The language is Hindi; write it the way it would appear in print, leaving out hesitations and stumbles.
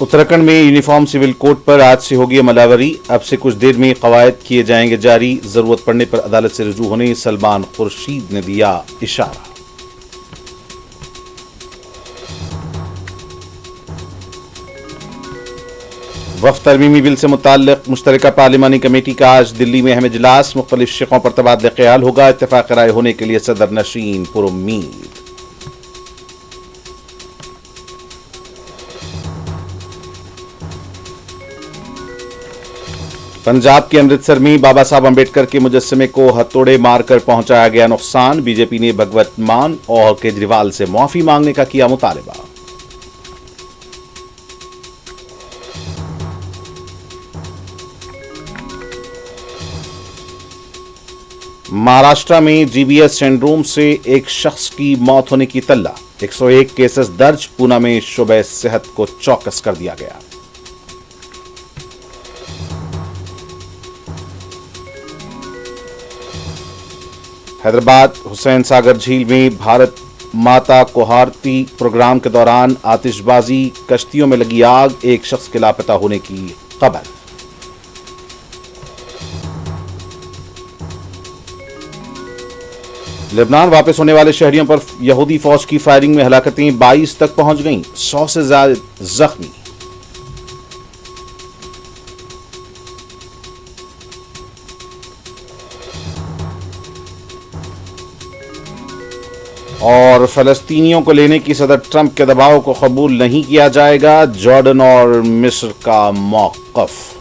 उत्तराखंड में यूनिफॉर्म सिविल कोड पर आज से होगी अमलावरी। अब से कुछ देर में कवायद किए जाएंगे जारी। जरूरत पड़ने पर अदालत से रुजू होने सलमान खुर्शीद ने दिया इशारा। वक्फ तरमीमी बिल से मुताल्लिक मुश्तरका पार्लिमानी कमेटी का आज दिल्ली में अहम इजलास। मुख्तलिफ शिकों पर तबादला ख्याल होगा। इत्तेफाक राय होने के लिए सदर नशीन पुरुम्मीद। पंजाब के अमृतसर में बाबा साहब अंबेडकर के मुजस्समे को हथौड़े मारकर पहुंचाया गया नुकसान। बीजेपी ने भगवत मान और केजरीवाल से माफी मांगने का किया मुतालबा। महाराष्ट्र में जीबीएस सिंड्रोम से एक शख्स की मौत होने की तल्ला। 101 केसेस दर्ज। पूना में शोबे सेहत को चौकस कर दिया गया। हैदराबाद हुसैन सागर झील में भारत माता कोहारती प्रोग्राम के दौरान आतिशबाजी, कश्तियों में लगी आग। एक शख्स के लापता होने की खबर। लेबनान वापस होने वाले शहरियों पर यहूदी फौज की फायरिंग में हलाकतें 22 तक पहुंच गईं। 100 से ज्यादा जख्मी। और फलस्तीनियों को लेने की सदर ट्रंप के दबाव को कबूल नहीं किया जाएगा। जॉर्डन और मिस्र का मौक़िफ़।